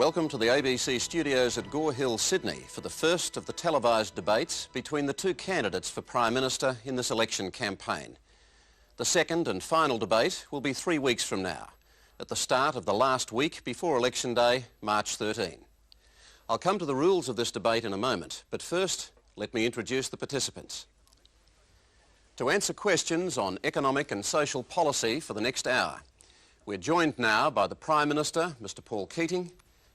Welcome to the ABC studios at Gore Hill, Sydney, for the first of the televised debates between the two candidates for Prime Minister in this election campaign. The second and final debate will be 3 weeks from now, at the start of the last week before Election Day, March 13. I'll come to the rules of this debate in a moment, but first, let me introduce the participants. To answer questions on economic and social policy for the next hour, we're joined now by the Prime Minister, Mr. Paul Keating,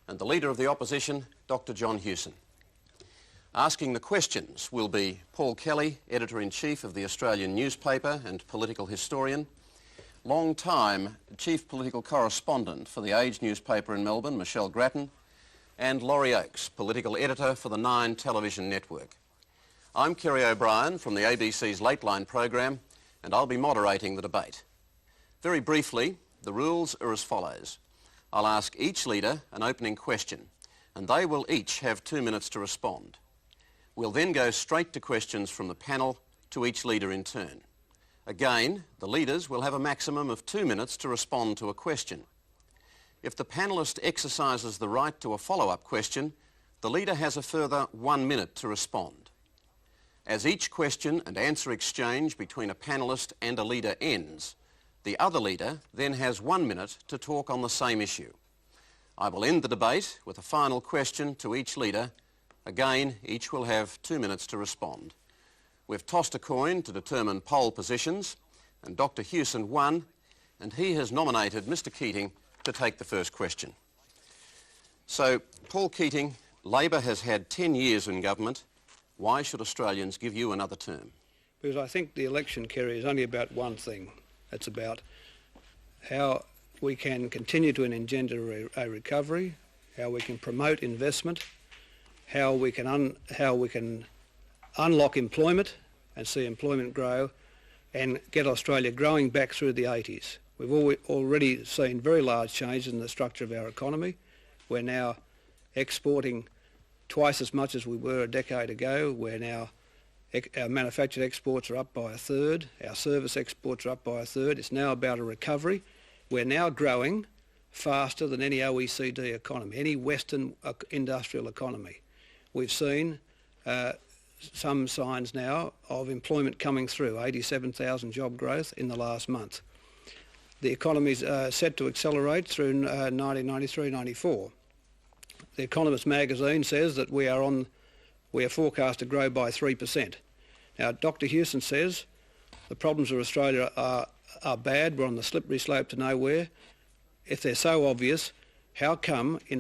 and the Leader of the Opposition, Dr. Keating-Hewson. Asking the questions will be Paul Kelly, Editor-in-Chief of the Australian newspaper and political historian, long-time Chief Political Correspondent for the Age newspaper in Melbourne, Michelle Grattan, and Laurie Oakes, Political Editor for the Nine television network. I'm Kerry O'Brien from the ABC's Late Line program, and I'll be moderating the debate. Very briefly, the rules are as follows. I'll ask each leader an opening question, and they will each have 2 minutes to respond. We'll then go straight to questions from the panel to each leader in turn. Again, the leaders will have a maximum of 2 minutes to respond to a question. If the panellist exercises the right to a follow-up question, the leader has a further 1 minute to respond. As each question and answer exchange between a panellist and a leader ends, the other leader then has 1 minute to talk on the same issue. I will end the debate with a final question to each leader. Again, each will have 2 minutes to respond. We've tossed a coin to determine poll positions, and Dr. Hewson won, and he has nominated Mr. Keating to take the first question. So, Paul Keating, Labor has had 10 years in government. Why should Australians give you another term? Because I think the election, Kerry, is only about one thing. It's about how we can continue to engender a recovery, how we can promote investment, how we can unlock employment and see employment grow and get Australia growing back through the 80s. We've already seen very large changes in the structure of our economy. We're now exporting twice as much as we were a decade ago. Our manufactured exports are up by a third. Our service exports are up by a third. It's now about a recovery. We're now growing faster than any OECD economy, any Western industrial economy. We've seen some signs now of employment coming through, 87,000 job growth in the last month. The economy's set to accelerate through 1993-94. The Economist magazine says that we are forecast to grow by 3%. Now, Dr. Hewson says the problems of Australia are bad. We're on the slippery slope to nowhere. If they're so obvious, how come he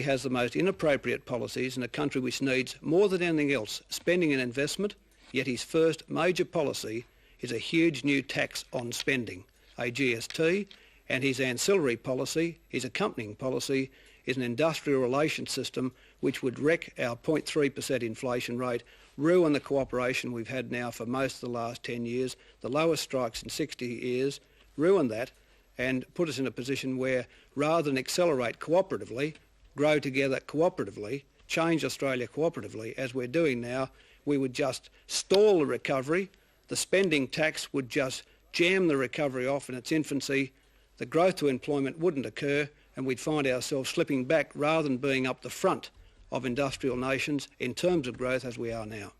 has the most inappropriate policies in a country which needs more than anything else spending and investment, yet his first major policy is a huge new tax on spending, a GST, and his ancillary policy, his accompanying policy, is an industrial relations system which would wreck our 0.3% inflation rate, ruin the cooperation we've had now for most of the last 10 years, the lowest strikes in 60 years, ruin that and put us in a position where rather than accelerate cooperatively, grow together cooperatively, change Australia cooperatively, as we're doing now, we would just stall the recovery, the spending tax would just jam the recovery off in its infancy, the growth to employment wouldn't occur, and we'd find ourselves slipping back rather than being up the front of industrial nations in terms of growth as we are now.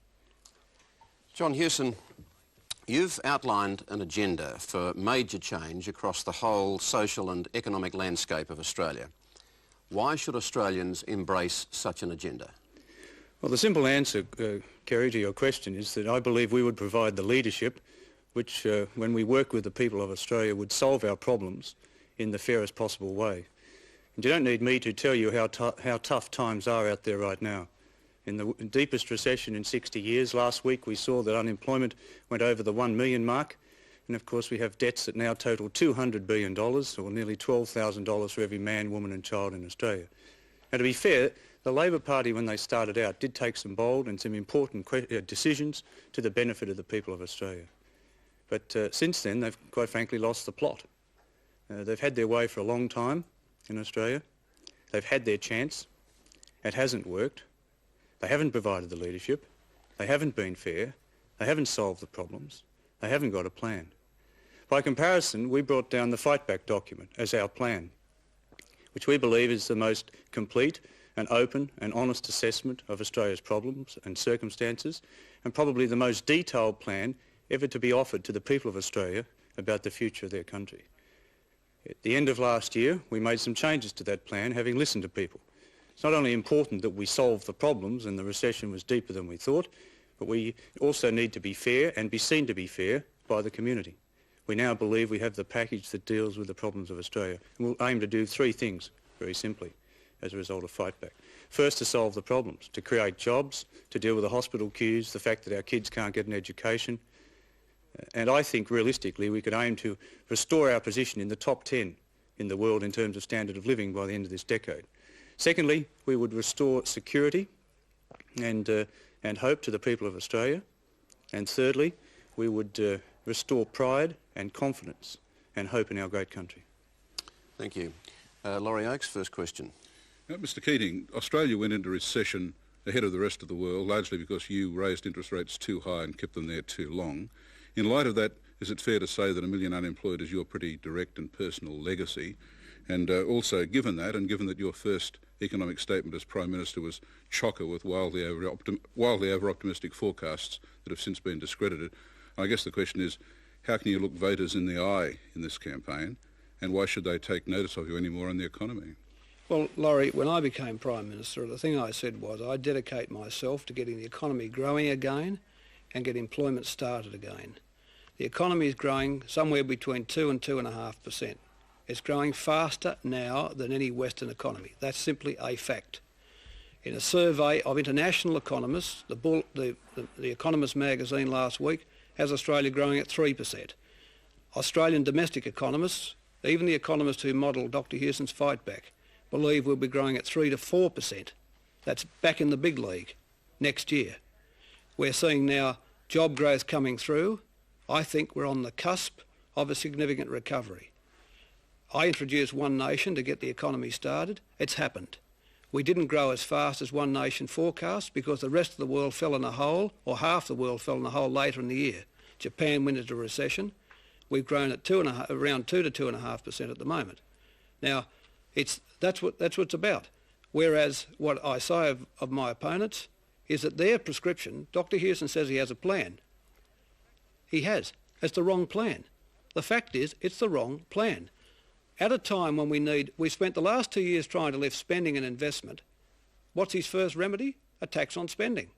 John Hewson, you've outlined an agenda for major change across the whole social and economic landscape of Australia. Why should Australians embrace such an agenda? Well, the simple answer, Kerry, to your question is that I believe we would provide the leadership which, when we work with the people of Australia, would solve our problems in the fairest possible way. And you don't need me to tell you how tough times are out there right now. In the deepest recession in 60 years, last week we saw that unemployment went over the 1 million mark, and of course we have debts that now total $200 billion, or nearly $12,000 for every man, woman and child in Australia. Now, to be fair, the Labor Party, when they started out, did take some bold and some important decisions to the benefit of the people of Australia. But since then, they've quite frankly lost the plot. They've had their way for a long time in Australia. They've had their chance. It hasn't worked. They haven't provided the leadership. They haven't been fair. They haven't solved the problems. They haven't got a plan. By comparison, we brought down the Fight Back document as our plan, which we believe is the most complete and open and honest assessment of Australia's problems and circumstances, and probably the most detailed plan ever to be offered to the people of Australia about the future of their country. At the end of last year, we made some changes to that plan, having listened to people. It's not only important that we solve the problems, and the recession was deeper than we thought, but we also need to be fair and be seen to be fair by the community. We now believe we have the package that deals with the problems of Australia, and we'll aim to do three things, very simply, as a result of Fight Back. First, to solve the problems, to create jobs, to deal with the hospital queues, the fact that our kids can't get an education. And I think, realistically, we could aim to restore our position in the top 10 in the world in terms of standard of living by the end of this decade. Secondly, we would restore security and hope to the people of Australia. And thirdly, we would restore pride and confidence and hope in our great country. Thank you. Laurie Oakes, first question. Mr Keating, Australia went into recession ahead of the rest of the world, largely because you raised interest rates too high and kept them there too long. In light of that, is it fair to say that 1 million unemployed is your pretty direct and personal legacy? And also, given that, and given that your first economic statement as Prime Minister was chocker with wildly over-optimistic forecasts that have since been discredited, I guess the question is, how can you look voters in the eye in this campaign, and why should they take notice of you anymore on the economy? Well, Laurie, when I became Prime Minister, the thing I said was I dedicate myself to getting the economy growing again and get employment started again. The economy is growing somewhere between 2 and 2.5%. It's growing faster now than any Western economy. That's simply a fact. In a survey of international economists, the Economist magazine last week has Australia growing at 3%. Australian domestic economists, even the economists who modelled Dr. Hewson's Fight Back, believe we'll be growing at 3 to 4%. That's back in the big league next year. We're seeing now job growth coming through. I think we're on the cusp of a significant recovery. I introduced One Nation to get the economy started. It's happened. We didn't grow as fast as One Nation forecast because the rest of the world fell in a hole, or half the world fell in a hole later in the year. Japan went into recession. We've grown at around 2 to 2.5% at the moment. Now, that's what it's about. Whereas what I say of my opponents is that their prescription, Dr. Hewson says he has a plan. He has. It's the wrong plan. The fact is, it's the wrong plan. At a time when we spent the last 2 years trying to lift spending and investment. What's his first remedy? A tax on spending.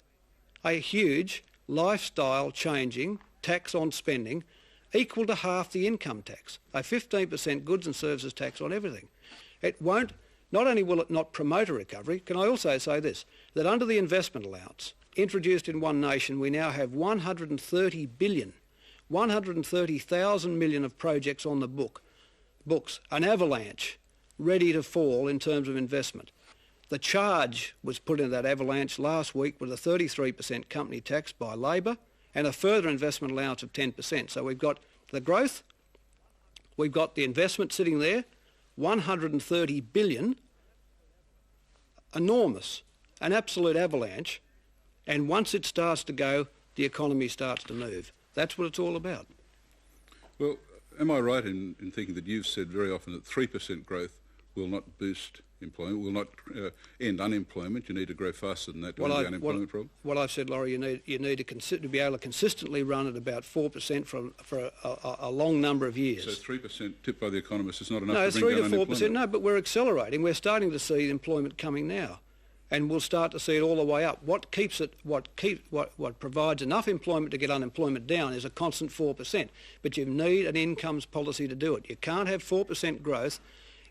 A huge, lifestyle-changing tax on spending equal to half the income tax. A 15% goods and services tax on everything. It won't, not only will it not promote a recovery, can I also say this, that under the investment allowance introduced in One Nation, we now have 130 billion, 130,000 million of projects on the books, an avalanche ready to fall in terms of investment. The charge was put in that avalanche last week with a 33% company tax by Labor and a further investment allowance of 10%. So we've got the growth, we've got the investment sitting there, 130 billion, enormous, an absolute avalanche, and once it starts to go, the economy starts to move. That's what it's all about. Well, am I right in thinking that you've said very often that 3% growth will not boost employment, will not end unemployment? You need to grow faster than that to end the unemployment problem? What I've said, Laurie, you need to be able to consistently run at about 4% for a long number of years. So 3% tipped by the economists is not enough to bring down unemployment? No, 3 to 4%, no, but we're accelerating. We're starting to see employment coming now. And we'll start to see it all the way up. What provides enough employment to get unemployment down is a constant 4%. But you need an incomes policy to do it. You can't have 4% growth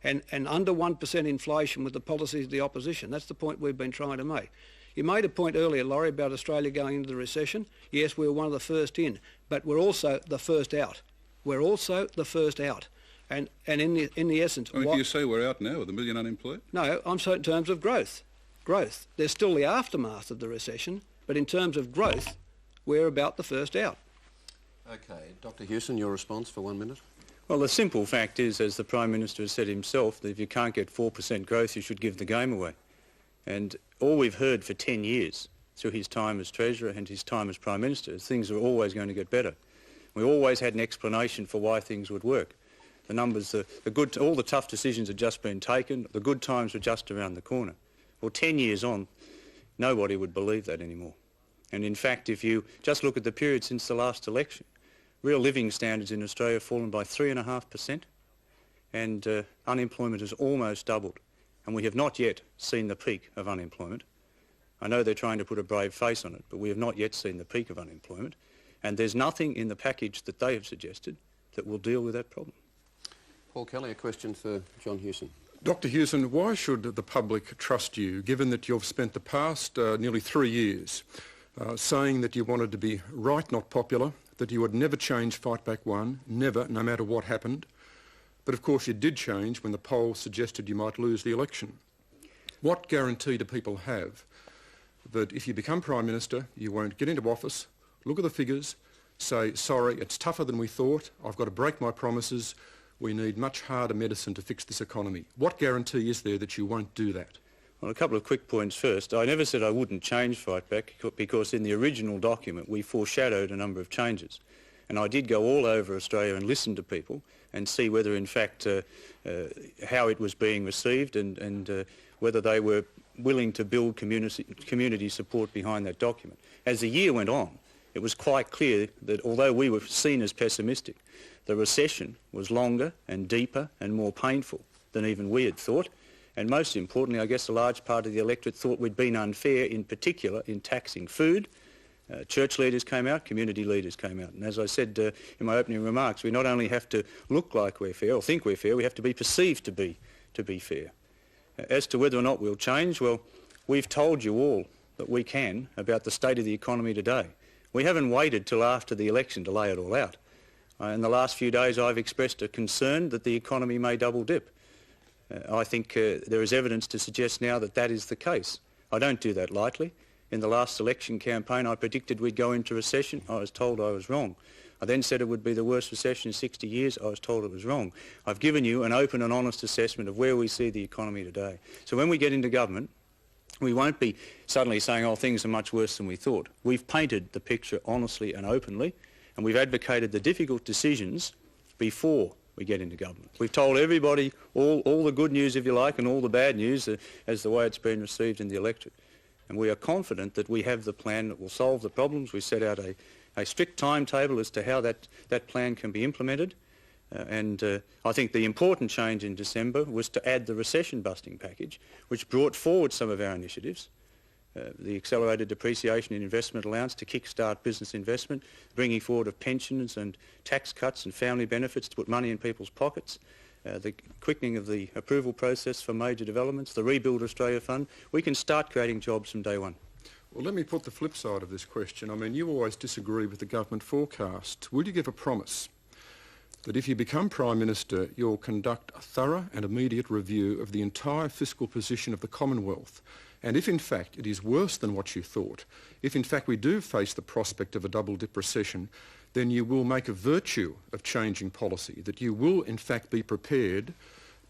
and under 1% inflation with the policies of the opposition. That's the point we've been trying to make. You made a point earlier, Laurie, about Australia going into the recession. Yes, we were one of the first in, but we're also the first out. We're also the first out. And in the essence... do you say we're out now with 1 million unemployed? No, I'm saying in terms of growth. There's still the aftermath of the recession, but in terms of growth, we're about the first out. Okay, Dr. Hewson, your response for 1 minute. Well, the simple fact is, as the Prime Minister has said himself, that if you can't get 4% growth, you should give the game away. And all we've heard for 10 years, through his time as Treasurer and his time as Prime Minister, is things are always going to get better. We always had an explanation for why things would work. The numbers, all the tough decisions had just been taken. The good times were just around the corner. Well, 10 years on, nobody would believe that anymore. And in fact, if you just look at the period since the last election, real living standards in Australia have fallen by 3.5%, and unemployment has almost doubled. And we have not yet seen the peak of unemployment. I know they're trying to put a brave face on it, but we have not yet seen the peak of unemployment. And there's nothing in the package that they have suggested that will deal with that problem. Paul Kelly, a question for John Hewson. Dr. Hewson, why should the public trust you, given that you've spent the past nearly 3 years saying that you wanted to be right, not popular, that you would never change Fightback 1, never, no matter what happened? But of course you did change when the poll suggested you might lose the election. What guarantee do people have that if you become Prime Minister, you won't get into office, look at the figures, say, sorry, it's tougher than we thought, I've got to break my promises, we need much harder medicine to fix this economy? What guarantee is there that you won't do that? Well, a couple of quick points first. I never said I wouldn't change Fightback because in the original document we foreshadowed a number of changes. And I did go all over Australia and listen to people and see whether in fact how it was being received and whether they were willing to build community support behind that document. As the year went on, it was quite clear that although we were seen as pessimistic, the recession was longer and deeper and more painful than even we had thought. And most importantly, I guess a large part of the electorate thought we'd been unfair, in particular in taxing food. Church leaders came out, community leaders came out. And as I said in my opening remarks, we not only have to look like we're fair or think we're fair, we have to be perceived to be fair. As to whether or not we'll change, well, we've told you all that we can about the state of the economy today. We haven't waited till after the election to lay it all out. In the last few days I've expressed a concern that the economy may double dip. I think there is evidence to suggest now that that is the case. I don't do that lightly. In the last election campaign I predicted we'd go into recession. I was told I was wrong. I then said it would be the worst recession in 60 years. I was told it was wrong. I've given you an open and honest assessment of where we see the economy today. So when we get into government, we won't be suddenly saying, oh, things are much worse than we thought. We've painted the picture honestly and openly, and we've advocated the difficult decisions before we get into government. We've told everybody all the good news, if you like, and all the bad news as the way it's been received in the electorate. And we are confident that we have the plan that will solve the problems. We set out a strict timetable as to how that plan can be implemented. I think the important change in December was to add the recession-busting package, which brought forward some of our initiatives. The accelerated depreciation in investment allowance to kick-start business investment, bringing forward of pensions and tax cuts and family benefits to put money in people's pockets, the quickening of the approval process for major developments, the Rebuild Australia Fund. We can start creating jobs from day one. Well, let me put the flip side of this question. I mean, you always disagree with the government forecast. Will you give a promise that if you become Prime Minister, you'll conduct a thorough and immediate review of the entire fiscal position of the Commonwealth? And if in fact it is worse than what you thought, if in fact we do face the prospect of a double-dip recession, then you will make a virtue of changing policy, that you will in fact be prepared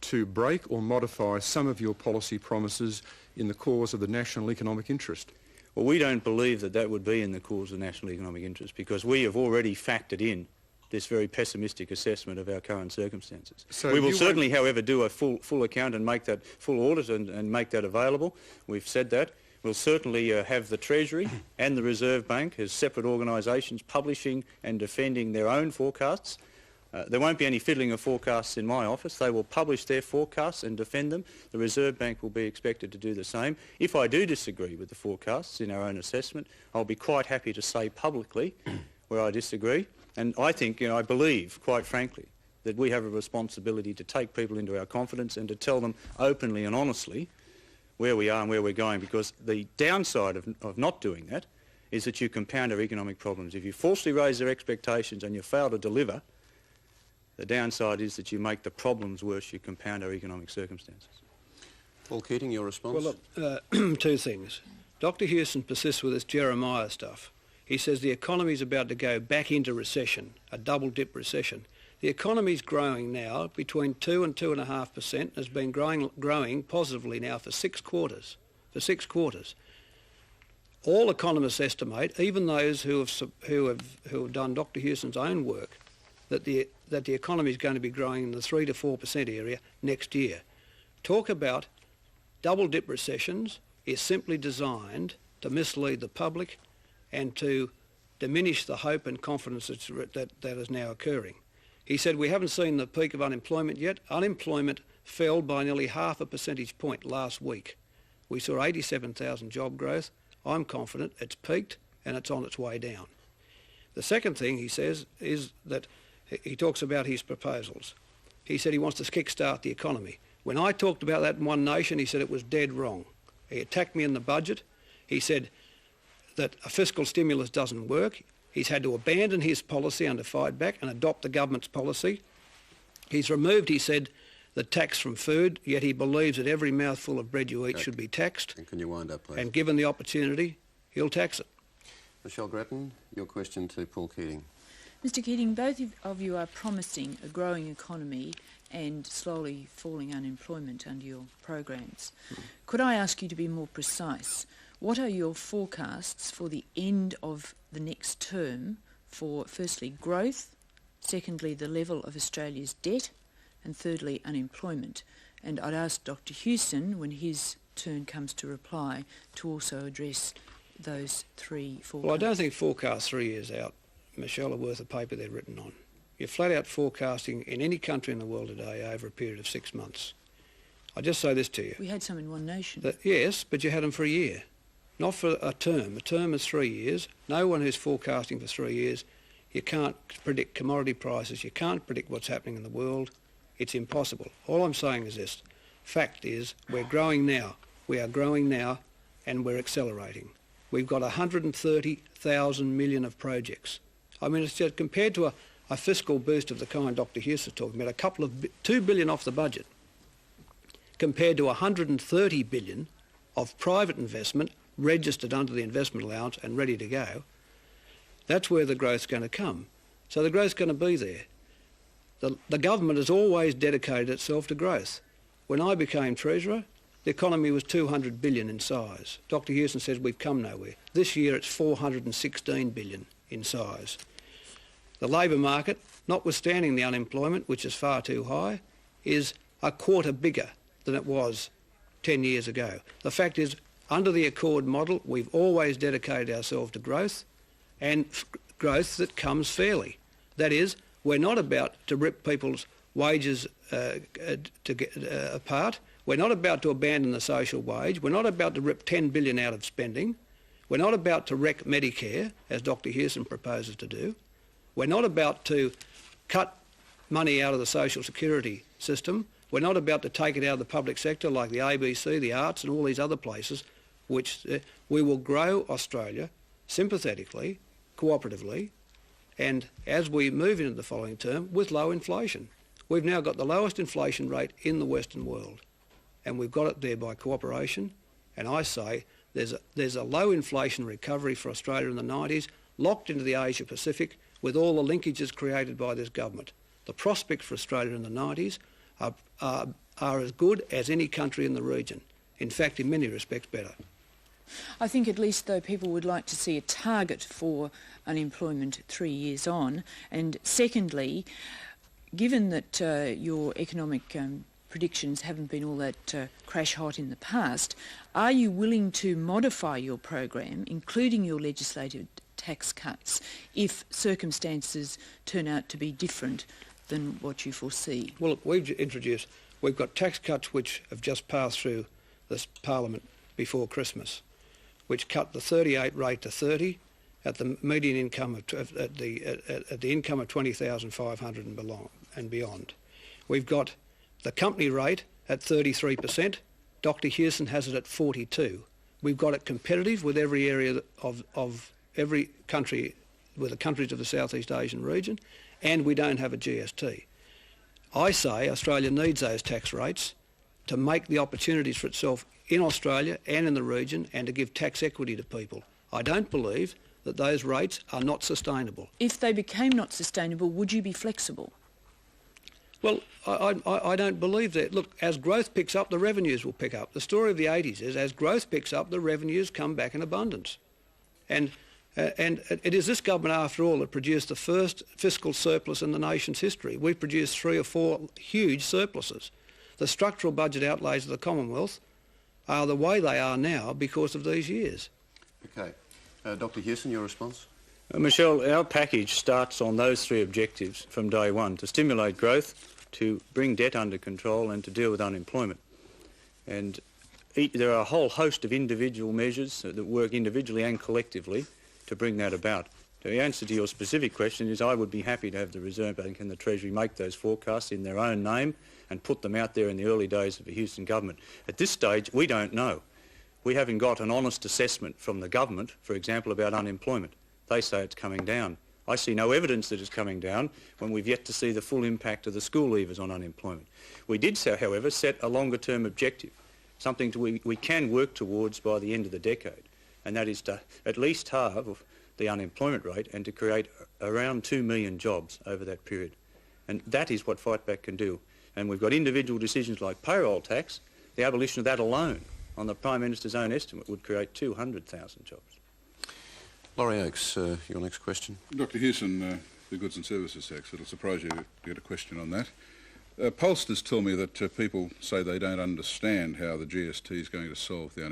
to break or modify some of your policy promises in the cause of the national economic interest? Well, we don't believe that that would be in the cause of national economic interest because we have already factored in this very pessimistic assessment of our current circumstances. So we will certainly, however, do a full account and make that full audit and make that available. We've said that. We'll certainly have the Treasury and the Reserve Bank as separate organisations publishing and defending their own forecasts. There won't be any fiddling of forecasts in my office. They will publish their forecasts and defend them. The Reserve Bank will be expected to do the same. If I do disagree with the forecasts in our own assessment, I'll be quite happy to say publicly where I disagree. And I think, I believe, quite frankly, that we have a responsibility to take people into our confidence and to tell them openly and honestly where we are and where we're going, because the downside of not doing that is that you compound our economic problems. If you falsely raise their expectations and you fail to deliver, the downside is that you make the problems worse, you compound our economic circumstances. Paul Keating, your response? Well, look, two things. Dr. Hewson persists with this Jeremiah stuff. He says the economy's about to go back into recession, a double-dip recession. The economy's growing now between 2 and 2.5%, has been growing positively now for 6 quarters. All economists estimate, even those who have done Dr. Hewson's own work, that the economy is going to be growing in the 3 to 4% area next year. Talk about double-dip recessions is simply designed to mislead the public and to diminish the hope and confidence that is now occurring. He said we haven't seen the peak of unemployment yet. Unemployment fell by nearly half a percentage point last week. We saw 87,000 job growth. I'm confident it's peaked and it's on its way down. The second thing he says is that he talks about his proposals. He said he wants to kickstart the economy. When I talked about that in One Nation, he said it was dead wrong. He attacked me in the budget. He said that a fiscal stimulus doesn't work. He's had to abandon his policy under Fight Back and adopt the government's policy. He's removed, he said, the tax from food, yet he believes that every mouthful of bread you eat should be taxed. And can you wind up, please? And given the opportunity, he'll tax it. Michelle Grattan, your question to Paul Keating. Mr Keating, both of you are promising a growing economy and slowly falling unemployment under your programs. Could I ask you to be more precise? What are your forecasts for the end of the next term for, firstly, growth, secondly, the level of Australia's debt, and thirdly, unemployment? And I'd ask Dr Hewson, when his turn comes to reply, to also address those three forecasts. Well, I don't think forecasts 3 years out, Michelle, are worth the paper they're written on. You're flat out forecasting in any country in the world today over a period of 6 months. I just say this to you. We had some in One Nation. Yes, but you had them for a year, not for a term. A term is 3 years. No one who's forecasting for 3 years, you can't predict commodity prices, you can't predict what's happening in the world. It's impossible. All I'm saying is this. Fact is, we're growing now. We are growing now and we're accelerating. We've got 130,000 million of projects. I mean, it's just compared to a fiscal boost of the kind Dr Hewson is talking about, $2 billion off the budget, compared to 130 billion of private investment registered under the investment allowance and ready to go. That's where the growth's going to come. So the growth's going to be there. The government has always dedicated itself to growth. When I became Treasurer, the economy was 200 billion in size. Dr Hewson says we've come nowhere. This year it's 416 billion in size. The labour market, notwithstanding the unemployment, which is far too high, is a quarter bigger than it was 10 years ago. The fact is, under the Accord model, we've always dedicated ourselves to growth, and growth that comes fairly. That is, we're not about to rip people's wages apart. We're not about to abandon the social wage. We're not about to rip 10 billion out of spending. We're not about to wreck Medicare, as Dr Hewson proposes to do. We're not about to cut money out of the social security system. We're not about to take it out of the public sector like the ABC, the arts and all these other places, which we will grow Australia sympathetically, cooperatively, and as we move into the following term, with low inflation. We've now got the lowest inflation rate in the Western world, and we've got it there by cooperation. And I say there's a low inflation recovery for Australia in the 90s, locked into the Asia Pacific, with all the linkages created by this government. The prospects for Australia in the 90s are as good as any country in the region. In fact, in many respects, better. I think at least, though, people would like to see a target for unemployment 3 years on. And secondly, given that your economic predictions haven't been all that crash hot in the past, are you willing to modify your program, including your legislative tax cuts, if circumstances turn out to be different than what you foresee? Well, look, we've got tax cuts which have just passed through this Parliament before Christmas, which cut the 38 rate to 30 at the median income at the income of 20,500 and beyond. We've got the company rate at 33%. Dr Hewson has it at 42. We've got it competitive with every area of every country, with the countries of the Southeast Asian region, and we don't have a GST. I say Australia needs those tax rates to make the opportunities for itself in Australia and in the region, and to give tax equity to people. I don't believe that those rates are not sustainable. If they became not sustainable, would you be flexible? Well, I don't believe that. Look, as growth picks up, the revenues will pick up. The story of the 80s is as growth picks up, the revenues come back in abundance. And And it is this government, after all, that produced the first fiscal surplus in the nation's history. We produced 3 or 4 huge surpluses. The structural budget outlays of the Commonwealth are the way they are now because of these years. Okay. Dr. Hewson, your response? Michelle, our package starts on those 3 objectives from day one: to stimulate growth, to bring debt under control and to deal with unemployment. And there are a whole host of individual measures that work individually and collectively to bring that about. The answer to your specific question is I would be happy to have the Reserve Bank and the Treasury make those forecasts in their own name and put them out there in the early days of the Hewson government. At this stage, we don't know. We haven't got an honest assessment from the government, for example, about unemployment. They say it's coming down. I see no evidence that it's coming down when we've yet to see the full impact of the school leavers on unemployment. We did, however, set a longer-term objective, something we can work towards by the end of the decade, and that is to at least halve the unemployment rate and to create around 2 million jobs over that period. And that is what Fightback can do. And we've got individual decisions like payroll tax. The abolition of that alone, on the Prime Minister's own estimate, would create 200,000 jobs. Laurie Oakes, your next question. Dr. Hewson, the goods and services tax, it'll surprise you to get a question on that. Pollsters tell me that people say they don't understand how the GST is going to solve the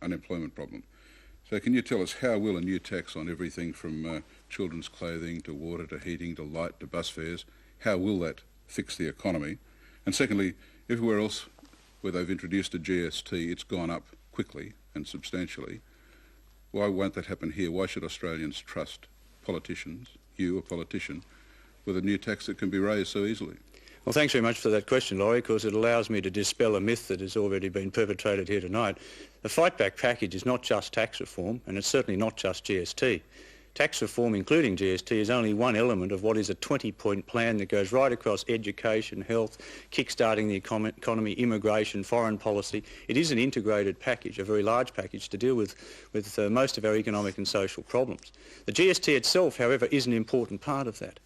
unemployment problem. So can you tell us how will a new tax on everything from children's clothing to water to heating to light to bus fares, how will that fix the economy? And secondly, everywhere else where they've introduced a GST, it's gone up quickly and substantially. Why won't that happen here? Why should Australians trust politicians, you, a politician, with a new tax that can be raised so easily? Well, thanks very much for that question, Laurie, because it allows me to dispel a myth that has already been perpetrated here tonight. The Fightback package is not just tax reform, and it's certainly not just GST. Tax reform, including GST, is only one element of what is a 20-point plan that goes right across education, health, kick-starting the economy, immigration, foreign policy. It is an integrated package, a very large package, to deal with most of our economic and social problems. The GST itself, however, is an important part of that.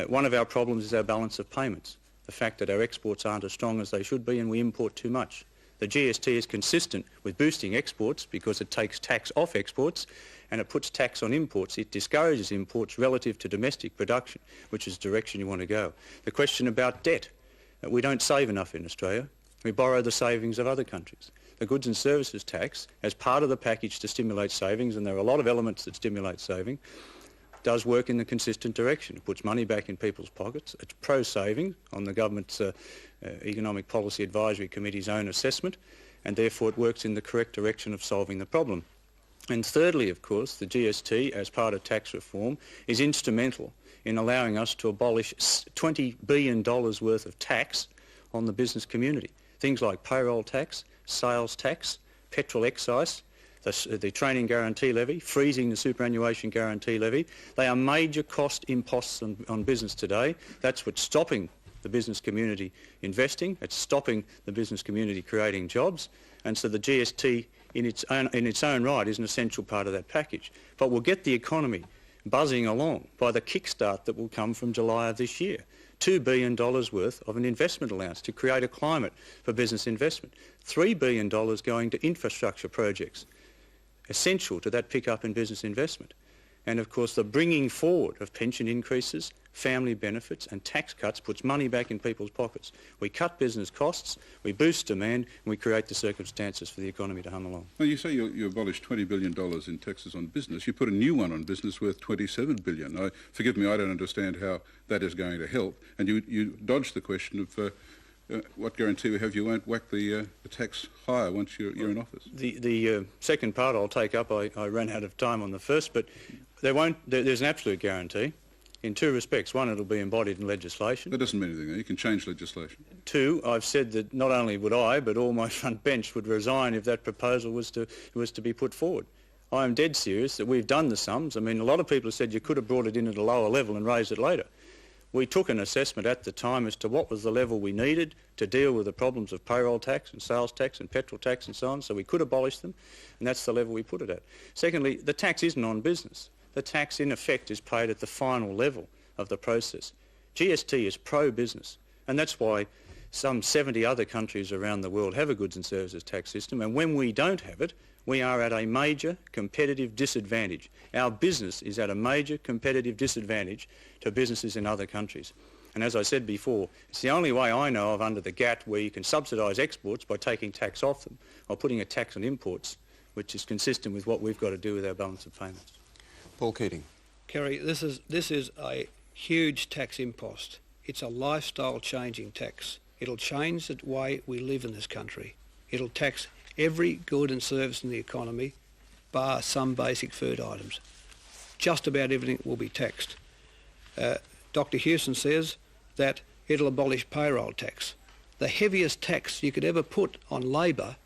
One of our problems is our balance of payments, the fact that our exports aren't as strong as they should be and we import too much. The GST is consistent with boosting exports because it takes tax off exports and it puts tax on imports. It discourages imports relative to domestic production, which is the direction you want to go. The question about debt. We don't save enough in Australia. We borrow the savings of other countries. The goods and services tax, as part of the package to stimulate savings, and there are a lot of elements that stimulate saving, does work in the consistent direction. It puts money back in people's pockets. It's pro-saving on the government's Economic Policy Advisory Committee's own assessment, and therefore it works in the correct direction of solving the problem. And thirdly, of course, the GST, as part of tax reform, is instrumental in allowing us to abolish $20 billion worth of tax on the business community. Things like payroll tax, sales tax, petrol excise, the training guarantee levy, freezing the superannuation guarantee levy. They are major cost imposts on business today. That's what's stopping the business community investing. It's stopping the business community creating jobs. And so the GST in its own right is an essential part of that package. But we'll get the economy buzzing along by the kickstart that will come from July of this year. $2 billion worth of an investment allowance to create a climate for business investment. $3 billion going to infrastructure projects, essential to that pickup in business investment. And of course the bringing forward of pension increases, family benefits and tax cuts puts money back in people's pockets. We cut business costs, we boost demand and we create the circumstances for the economy to hum along. Well, you say you abolished $20 billion in taxes on business. You put a new one on business worth $27 billion. Forgive me, I don't understand how that is going to help. And you dodged the question of what guarantee we have you won't whack the tax higher once you're in office? The second part I'll take up. I ran out of time on the first, but there's an absolute guarantee in two respects. One, it'll be embodied in legislation. That doesn't mean anything. You can change legislation. Two, I've said that not only would I, but all my front bench would resign if that proposal was to be put forward. I am dead serious that we've done the sums. I mean, a lot of people have said you could have brought it in at a lower level and raised it later. We took an assessment at the time as to what was the level we needed to deal with the problems of payroll tax and sales tax and petrol tax and so on, so we could abolish them, and that's the level we put it at. Secondly, the tax isn't on business. The tax, in effect, is paid at the final level of the process. GST is pro-business, and that's why some 70 other countries around the world have a goods and services tax system, and when we don't have it, We are at a major competitive disadvantage. Our business is at a major competitive disadvantage to businesses in other countries. And as I said before, it's the only way I know of under the GATT where you can subsidise exports by taking tax off them or putting a tax on imports, which is consistent with what we've got to do with our balance of payments. Paul Keating. Kerry, this is a huge tax impost. It's a lifestyle-changing tax. It'll change the way we live in this country. It'll tax every good and service in the economy, bar some basic food items. Just about everything will be taxed. Dr. Hewson says that it'll abolish payroll tax. The heaviest tax you could ever put on labour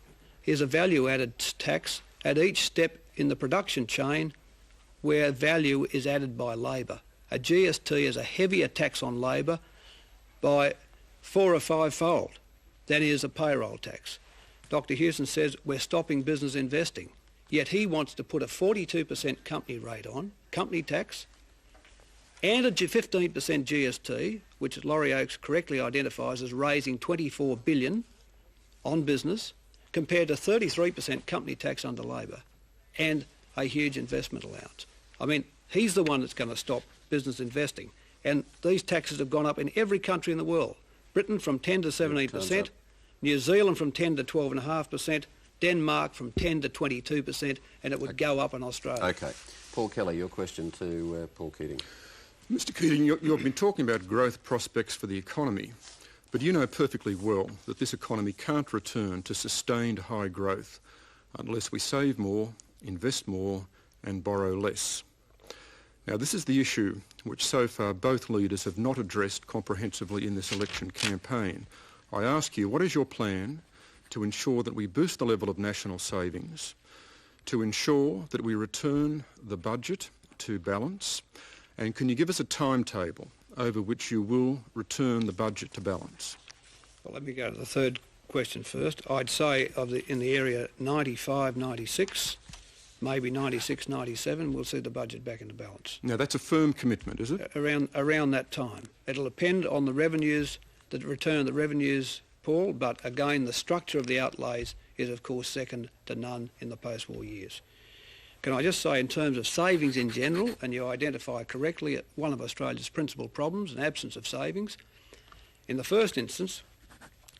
is a value-added tax at each step in the production chain where value is added by labour. A GST is a heavier tax on labour by 4 or 5-fold than is a payroll tax. Dr. Hewson says we're stopping business investing, yet he wants to put a 42% company rate on, company tax, and a 15% GST, which Laurie Oakes correctly identifies as raising $24 billion on business, compared to 33% company tax under Labor, and a huge investment allowance. I mean, he's the one that's going to stop business investing. And these taxes have gone up in every country in the world. Britain from 10 to 17%, New Zealand from 10 to 12.5%, Denmark from 10 to 22%, and it would go up in Australia. Okay. Paul Kelly, your question to Paul Keating. Mr Keating, you've been talking about growth prospects for the economy, but you know perfectly well that this economy can't return to sustained high growth unless we save more, invest more and borrow less. Now, this is the issue which so far both leaders have not addressed comprehensively in this election campaign. I ask you, what is your plan to ensure that we boost the level of national savings, to ensure that we return the budget to balance, and can you give us a timetable over which you will return the budget to balance? Well, let me go to the third question first. I'd say in the area 95, 96, maybe 96, 97, we'll see the budget back into balance. Now, that's a firm commitment, is it? Around that time. It'll depend on the revenues, the return of the revenues, Paul, but again, the structure of the outlays is, of course, second to none in the post-war years. Can I just say, in terms of savings in general, and you identify correctly one of Australia's principal problems, an absence of savings. In the first instance,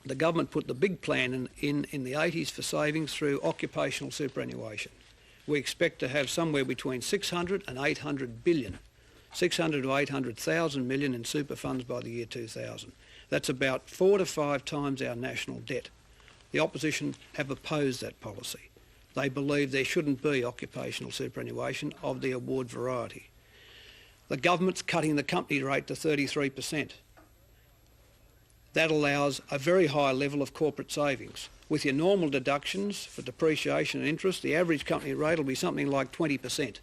the government put the big plan in the 80s for savings through occupational superannuation. We expect to have somewhere between 600 and 800 billion, 600 to 800,000 million in super funds by the year 2000. That's about 4 to 5 times our national debt. The opposition have opposed that policy. They believe there shouldn't be occupational superannuation of the award variety. The government's cutting the company rate to 33%. That allows a very high level of corporate savings. With your normal deductions for depreciation and interest, the average company rate will be something like 20%.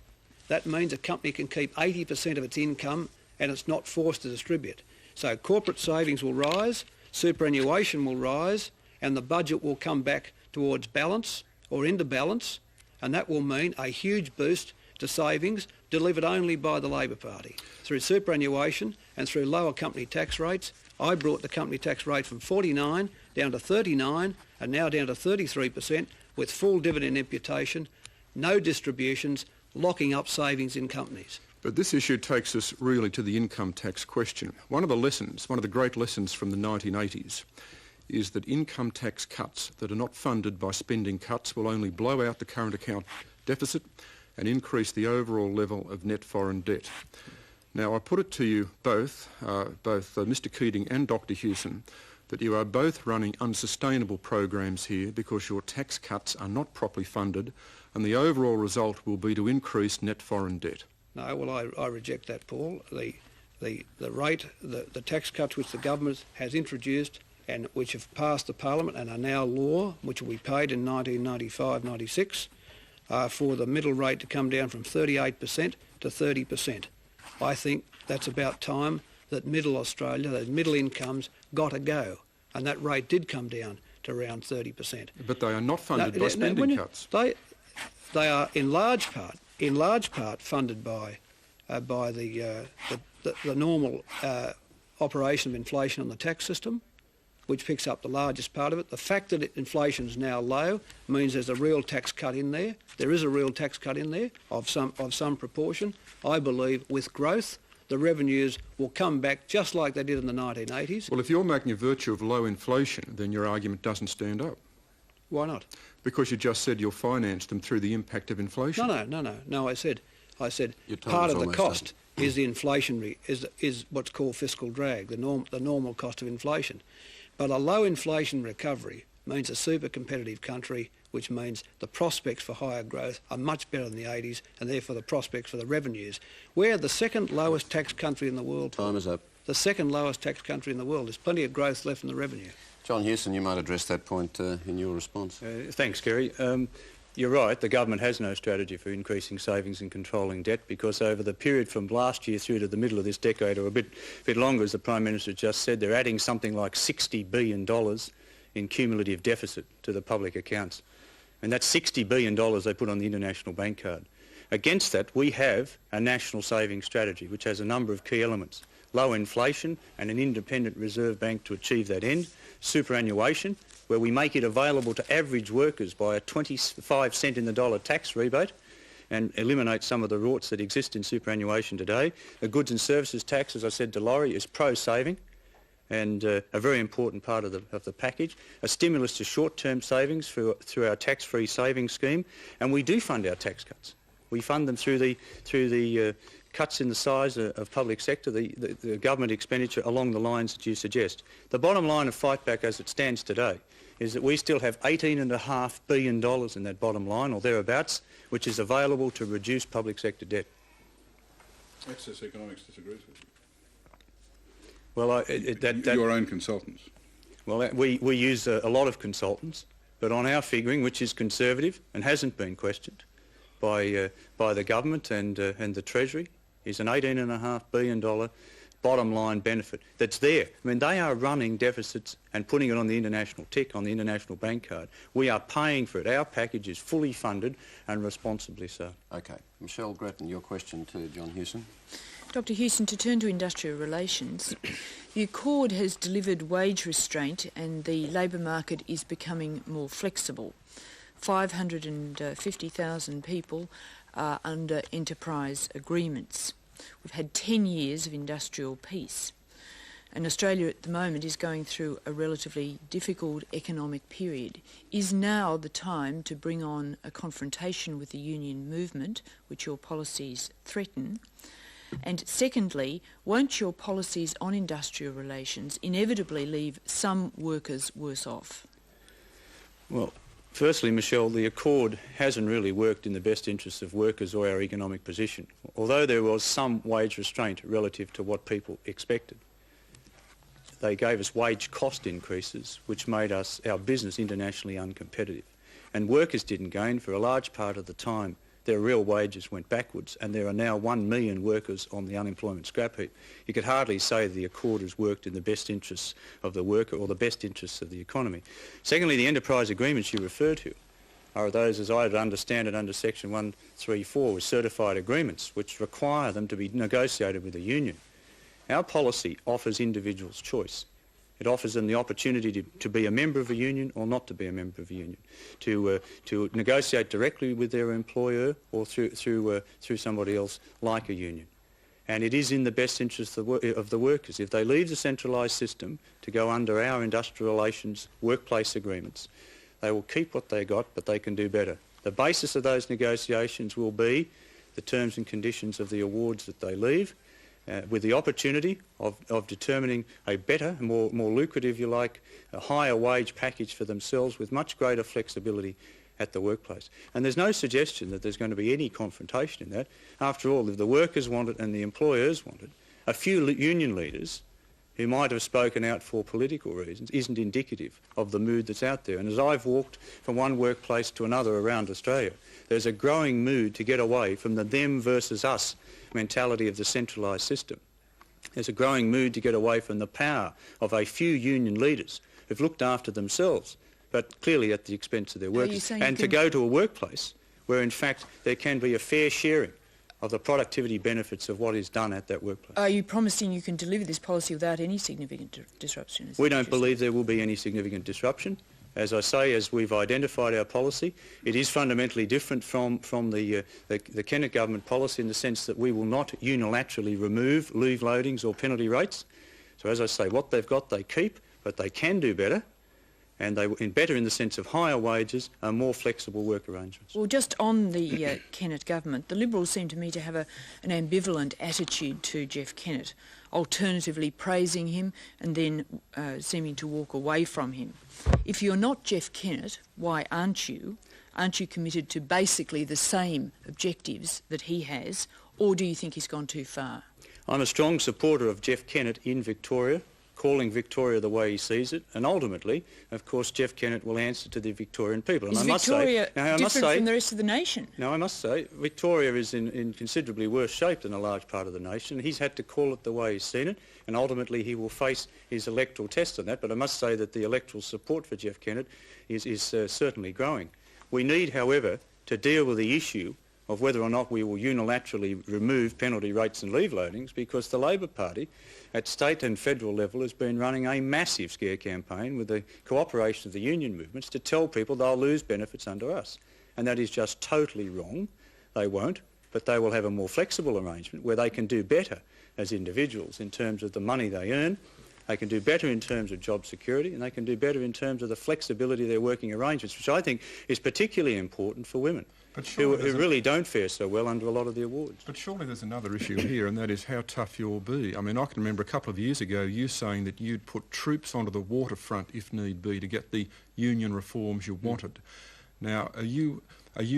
That means a company can keep 80% of its income and it's not forced to distribute. So corporate savings will rise, superannuation will rise, and the budget will come back towards balance or into balance, and that will mean a huge boost to savings delivered only by the Labor Party. Through superannuation and through lower company tax rates, I brought the company tax rate from 49 down to 39 and now down to 33% with full dividend imputation, no distributions, locking up savings in companies. But this issue takes us really to the income tax question. One of the great lessons from the 1980s is that income tax cuts that are not funded by spending cuts will only blow out the current account deficit and increase the overall level of net foreign debt. Now, I put it to you both Mr Keating and Dr Hewson, that you are both running unsustainable programs here because your tax cuts are not properly funded and the overall result will be to increase net foreign debt. No, well, I reject that, Paul. The tax cuts which the government has introduced and which have passed the Parliament and are now law, which will be paid in 1995-96, for the middle rate to come down from 38% to 30%. I think that's about time that middle Australia, those middle incomes, got to go, and that rate did come down to around 30%. But they are not funded by spending cuts. They are in large part funded by the normal operation of inflation on the tax system, which picks up the largest part of it. The fact that inflation is now low means there's a real tax cut in there. There is a real tax cut in there of some proportion. I believe with growth, the revenues will come back just like they did in the 1980s. Well, if you're making a virtue of low inflation, then your argument doesn't stand up. Why not? Because you just said you'll finance them through the impact of inflation. No, I said part of the cost is the inflationary, is what's called fiscal drag, the normal cost of inflation. But a low inflation recovery means a super competitive country, which means the prospects for higher growth are much better than the 80s, and therefore the prospects for the revenues. We're the second lowest tax country in the world. Time is up. The second lowest tax country in the world. There's plenty of growth left in the revenue. John Hewson, you might address that point in your response. Thanks, Kerry. You're right, the government has no strategy for increasing savings and controlling debt, because over the period from last year through to the middle of this decade, or a bit longer, as the Prime Minister just said, they're adding something like $60 billion in cumulative deficit to the public accounts. And that's $60 billion they put on the international bank card. Against that, we have a national savings strategy, which has a number of key elements: low inflation and an independent reserve bank to achieve that end; superannuation, where we make it available to average workers by a 25 cent in the dollar tax rebate and eliminate some of the rorts that exist in superannuation today. The goods and services tax, as I said to Laurie, is pro-saving and a very important part of the package. A stimulus to short-term savings through our tax-free savings scheme, and we do fund our tax cuts. We fund them through the cuts in the size of public sector, the government expenditure along the lines that you suggest. The bottom line of Fightback as it stands today is that we still have $18.5 billion in that bottom line, or thereabouts, which is available to reduce public sector debt. Access Economics disagrees with you. Well, your own consultants. Well, we use a lot of consultants, but on our figuring, which is conservative and hasn't been questioned by the government and the Treasury, is an $18.5 billion bottom line benefit that's there. I mean, they are running deficits and putting it on the international tick, on the international bank card. We are paying for it. Our package is fully funded and responsibly so. Okay. Michelle Grattan, your question to John Hewson. Dr Hewson, to turn to industrial relations, the Accord has delivered wage restraint and the labour market is becoming more flexible. 550,000 people are under enterprise agreements. We've had 10 years of industrial peace, and Australia at the moment is going through a relatively difficult economic period. Is now the time to bring on a confrontation with the union movement, which your policies threaten? And secondly, won't your policies on industrial relations inevitably leave some workers worse off? Well, firstly, Michelle, the Accord hasn't really worked in the best interests of workers or our economic position, although there was some wage restraint relative to what people expected. They gave us wage cost increases, which made our business internationally uncompetitive. And workers didn't gain. For a large part of the time, their real wages went backwards, and there are now 1 million workers on the unemployment scrap heap. You could hardly say the Accord has worked in the best interests of the worker or the best interests of the economy. Secondly, the enterprise agreements you refer to are those, as I understand it, under Section 134, with certified agreements, which require them to be negotiated with a union. Our policy offers individuals choice. It offers them the opportunity to be a member of a union or not to be a member of a union, to negotiate directly with their employer or through somebody else like a union. And it is in the best interest of the workers. If they leave the centralised system to go under our industrial relations workplace agreements, they will keep what they got, but they can do better. The basis of those negotiations will be the terms and conditions of the awards that they leave, with the opportunity of determining a better, more lucrative, if you like, a higher wage package for themselves with much greater flexibility at the workplace. And there's no suggestion that there's going to be any confrontation in that. After all, if the workers want it and the employers want it, a few union leaders who might have spoken out for political reasons isn't indicative of the mood that's out there. And as I've walked from one workplace to another around Australia, there's a growing mood to get away from the them versus us mentality of the centralised system. There's a growing mood to get away from the power of a few union leaders who've looked after themselves, but clearly at the expense of their workers, and to go to a workplace where in fact there can be a fair sharing of the productivity benefits of what is done at that workplace. Are you promising you can deliver this policy without any significant disruption? We don't believe there will be any significant disruption. As I say, as we've identified our policy, it is fundamentally different from the Kennett government policy in the sense that we will not unilaterally remove leave loadings or penalty rates. So as I say, what they've got they keep, but they can do better, and better in the sense of higher wages and more flexible work arrangements. Well, just on the Kennett government, the Liberals seem to me to have an ambivalent attitude to Jeff Kennett, alternatively praising him and then seeming to walk away from him. If you're not Jeff Kennett, why aren't you? Aren't you committed to basically the same objectives that he has, or do you think he's gone too far? I'm a strong supporter of Jeff Kennett in Victoria, calling Victoria the way he sees it, and ultimately, of course, Jeff Kennett will answer to the Victorian people. Is Victoria different from the rest of the nation? No, I must say, Victoria is in considerably worse shape than a large part of the nation. He's had to call it the way he's seen it, and ultimately he will face his electoral test on that, but I must say that the electoral support for Jeff Kennett is certainly growing. We need, however, to deal with the issue of whether or not we will unilaterally remove penalty rates and leave loadings, because the Labor Party at state and federal level has been running a massive scare campaign with the cooperation of the union movements to tell people they'll lose benefits under us. And that is just totally wrong. They won't, but they will have a more flexible arrangement where they can do better as individuals in terms of the money they earn. They can do better in terms of job security, and they can do better in terms of the flexibility of their working arrangements, which I think is particularly important for women who really don't fare so well under a lot of the awards. But surely there's another issue here, and that is how tough you'll be. I mean, I can remember a couple of years ago you saying that you'd put troops onto the waterfront if need be to get the union reforms you wanted. Now, are you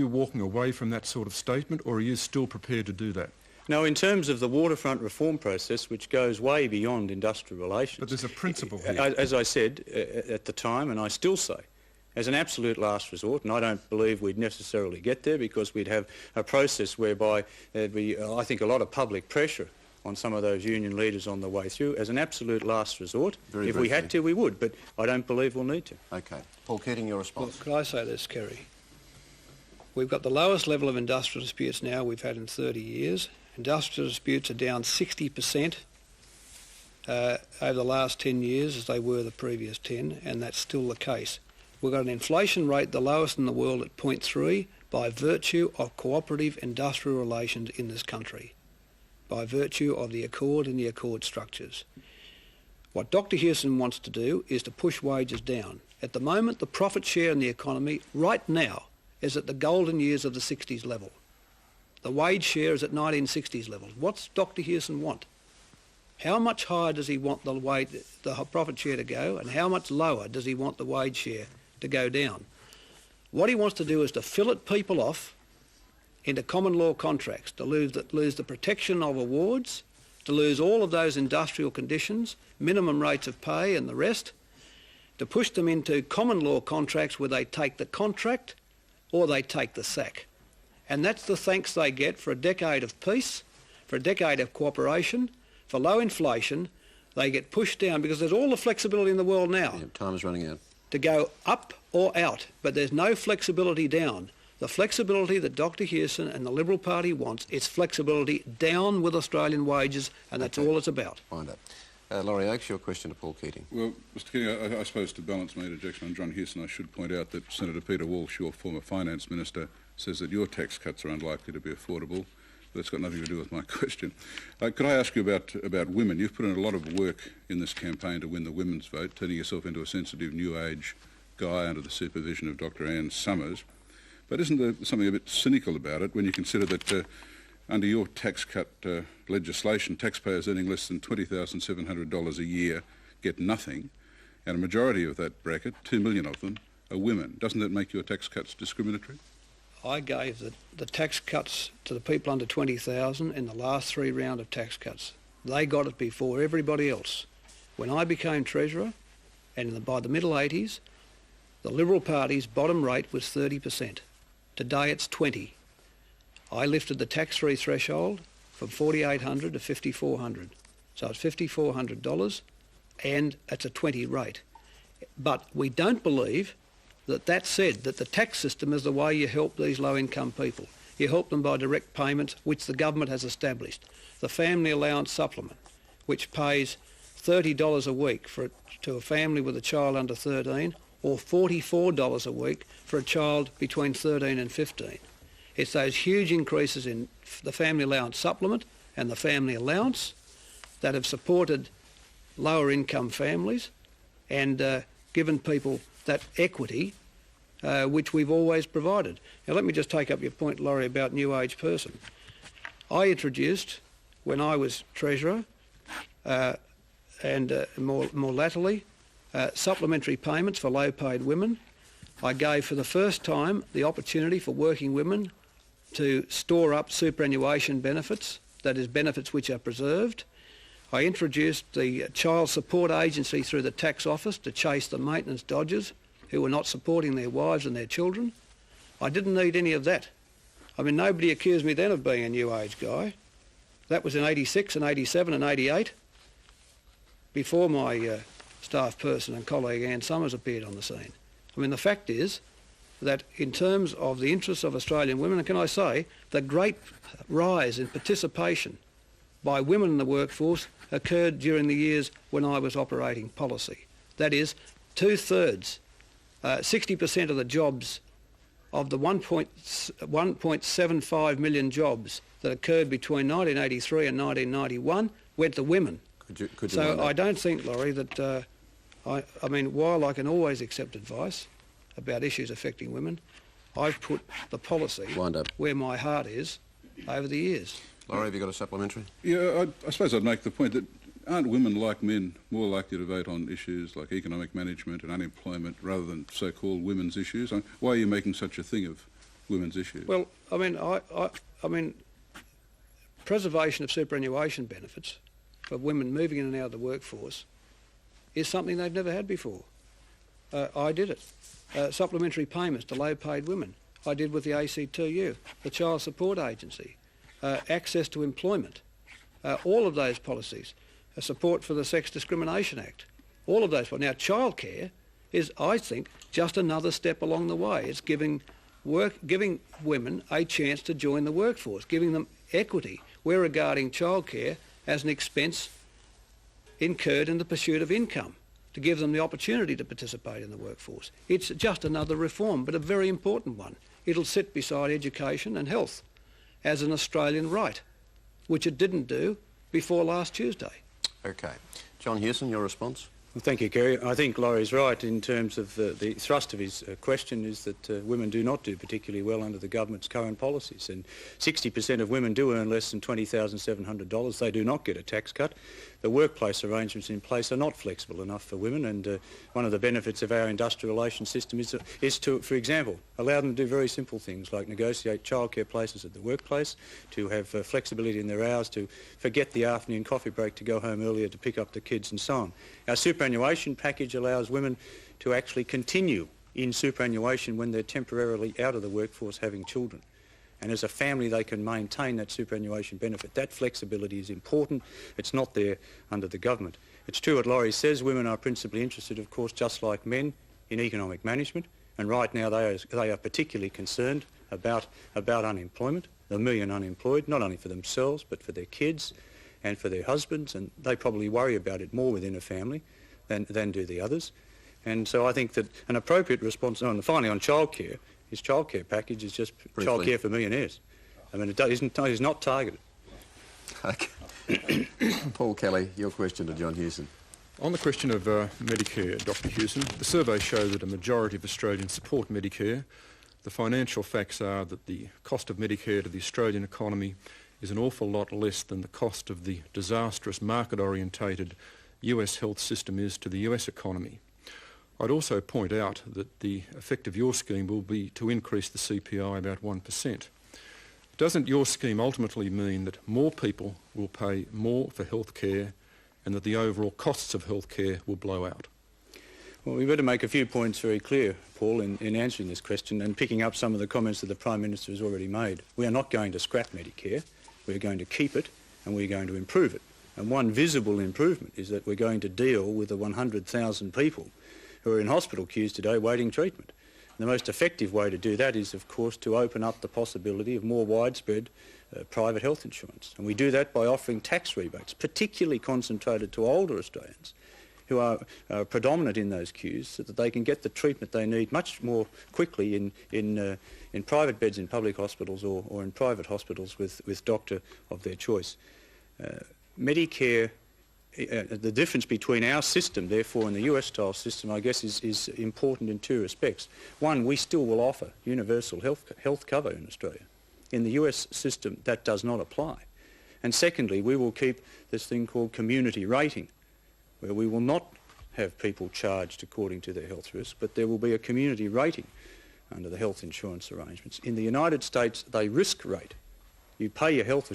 walking away from that sort of statement, or are you still prepared to do that? No, in terms of the waterfront reform process, which goes way beyond industrial relations... But there's a principle here. As I said at the time, and I still say, as an absolute last resort, and I don't believe we'd necessarily get there because we'd have a process whereby there'd be, I think, a lot of public pressure on some of those union leaders on the way through. As an absolute last resort, if we had to, we would, but I don't believe we'll need to. OK. Paul Keating, your response. Well, could I say this, Kerry? We've got the lowest level of industrial disputes now we've had in 30 years. Industrial disputes are down 60% over the last 10 years as they were the previous 10, and that's still the case. We've got an inflation rate the lowest in the world at 0.3 by virtue of cooperative industrial relations in this country, by virtue of the Accord and the Accord structures. What Dr Hewson wants to do is to push wages down. At the moment, the profit share in the economy right now is at the golden years of the 60s level. The wage share is at 1960s levels. What's Dr Hewson want? How much higher does he want the profit share to go, and how much lower does he want the wage share to go down? What he wants to do is to fillet people off into common law contracts, to lose the protection of awards, to lose all of those industrial conditions, minimum rates of pay and the rest, to push them into common law contracts where they take the contract or they take the sack. And that's the thanks they get for a decade of peace, for a decade of cooperation, for low inflation. They get pushed down because there's all the flexibility in the world now. Yeah, time is running out. To go up or out, but there's no flexibility down. The flexibility that Dr Hewson and the Liberal Party wants is flexibility down with Australian wages, and that's all it's about. Wind up. Laurie Oakes, your question to Paul Keating. Well, Mr Keating, I suppose to balance my interjection on John Hewson, I should point out that Senator Peter Walsh, your former finance minister, says that your tax cuts are unlikely to be affordable. That's got nothing to do with my question. Could I ask you about women? You've put in a lot of work in this campaign to win the women's vote, turning yourself into a sensitive new age guy under the supervision of Dr Anne Summers. But isn't there something a bit cynical about it when you consider that under your tax cut legislation, taxpayers earning less than $20,700 a year get nothing, and a majority of that bracket, 2 million of them, are women? Doesn't that make your tax cuts discriminatory? I gave the tax cuts to the people under 20,000 in the last 3 rounds of tax cuts. They got it before everybody else. When I became Treasurer, and by the middle 80s, the Liberal Party's bottom rate was 30%. Today it's 20%. I lifted the tax-free threshold from $4,800 to $5,400. So it's $5,400 and it's a 20 rate. But we don't believe that said that the tax system is the way you help these low-income people. You help them by direct payments, which the government has established. The Family Allowance Supplement, which pays $30 a week to a family with a child under 13, or $44 a week for a child between 13 and 15. It's those huge increases in the Family Allowance Supplement and the Family Allowance that have supported lower income families and given people that equity which we've always provided. Now let me just take up your point, Laurie, about new age person. I introduced, when I was Treasurer, and more latterly, supplementary payments for low-paid women. I gave for the first time the opportunity for working women to store up superannuation benefits, that is, benefits which are preserved. I introduced the Child Support Agency through the tax office to chase the maintenance dodgers who were not supporting their wives and their children. I didn't need any of that. I mean, nobody accused me then of being a new age guy. That was in 86 and 87 and 88, before my staff person and colleague Ann Summers appeared on the scene. I mean, the fact is that in terms of the interests of Australian women, and can I say, the great rise in participation by women in the workforce occurred during the years when I was operating policy. That is, 2/3, 60% of the jobs of the 1.75 million jobs that occurred between 1983 and 1991 went to women. Could you so I don't think, Laurie, that, I mean, while I can always accept advice about issues affecting women, I've put the policy where my heart is over the years. Laurie, have you got a supplementary? Yeah, I suppose I'd make the point that aren't women, like men, more likely to vote on issues like economic management and unemployment rather than so-called women's issues? Why are you making such a thing of women's issues? Well, I mean, preservation of superannuation benefits for women moving in and out of the workforce is something they've never had before. I did it. Supplementary payments to low-paid women, I did with the ACTU, the Child Support Agency, access to employment, all of those policies, support for the Sex Discrimination Act, all of those. Now, childcare is, I think, just another step along the way. It's giving women a chance to join the workforce, giving them equity. We're regarding childcare as an expense incurred in the pursuit of income, to give them the opportunity to participate in the workforce. It's just another reform, but a very important one. It'll sit beside education and health as an Australian right, which it didn't do before last Tuesday. Okay. John Hewson, your response? Well, thank you, Kerry. I think Laurie's right in terms of the thrust of his question is that women do not do particularly well under the government's current policies, and 60% of women do earn less than $20,700. They do not get a tax cut. The workplace arrangements in place are not flexible enough for women, and one of the benefits of our industrial relations system is to, for example, allow them to do very simple things like negotiate childcare places at the workplace, to have flexibility in their hours, to forget the afternoon coffee break to go home earlier to pick up the kids and so on. Our superannuation package allows women to actually continue in superannuation when they're temporarily out of the workforce having children. And as a family they can maintain that superannuation benefit. That flexibility is important. It's not there under the government. It's true what Laurie says, women are principally interested, of course, just like men, in economic management, and right now they are particularly concerned about unemployment, the million unemployed, not only for themselves but for their kids and for their husbands, and they probably worry about it more within a family than do the others. And so I think that an appropriate response, and finally on childcare, his childcare package is just childcare for millionaires. I mean, it is not targeted. Okay. Paul Kelly, your question to John Hewson. On the question of Medicare, Dr Hewson, the surveys show that a majority of Australians support Medicare. The financial facts are that the cost of Medicare to the Australian economy is an awful lot less than the cost of the disastrous market-orientated US health system is to the US economy. I'd also point out that the effect of your scheme will be to increase the CPI about 1%. Doesn't your scheme ultimately mean that more people will pay more for health care and that the overall costs of health care will blow out? Well, we better make a few points very clear, Paul, in answering this question and picking up some of the comments that the Prime Minister has already made. We are not going to scrap Medicare. We're going to keep it and we're going to improve it. And one visible improvement is that we're going to deal with the 100,000 people who are in hospital queues today waiting treatment. The most effective way to do that is, of course, to open up the possibility of more widespread private health insurance. And we do that by offering tax rebates, particularly concentrated to older Australians who are predominant in those queues, so that they can get the treatment they need much more quickly in private beds in public hospitals or in private hospitals with doctor of their choice. Medicare, the difference between our system, therefore, and the US-style system, I guess, is important in two respects. One, we still will offer universal health cover in Australia. In the US system, that does not apply. And secondly, we will keep this thing called community rating, where we will not have people charged according to their health risk, but there will be a community rating under the health insurance arrangements. In the United States, they risk rate. You pay your health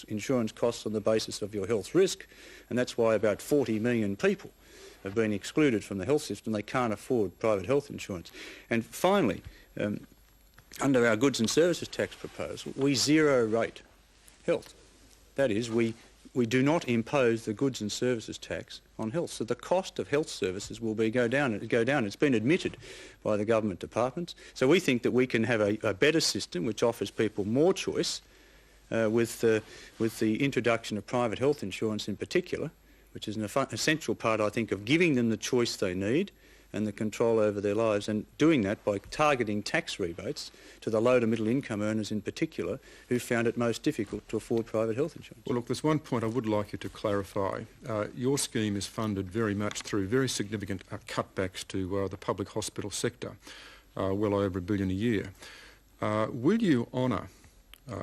insurance costs on the basis of your health risk, and that's why about 40 million people have been excluded from the health system. They can't afford private health insurance. And finally, under our goods and services tax proposal, we zero rate health. That is, we do not impose the goods and services tax on health. So the cost of health services will go down. It's been admitted by the government departments. So we think that we can have a better system which offers people more choice with the introduction of private health insurance in particular, which is an essential part, I think, of giving them the choice they need and the control over their lives, and doing that by targeting tax rebates to the low to middle income earners in particular who found it most difficult to afford private health insurance. Well, look, there's one point I would like you to clarify. Your scheme is funded very much through very significant cutbacks to the public hospital sector, well over $1 billion a year. Will you honour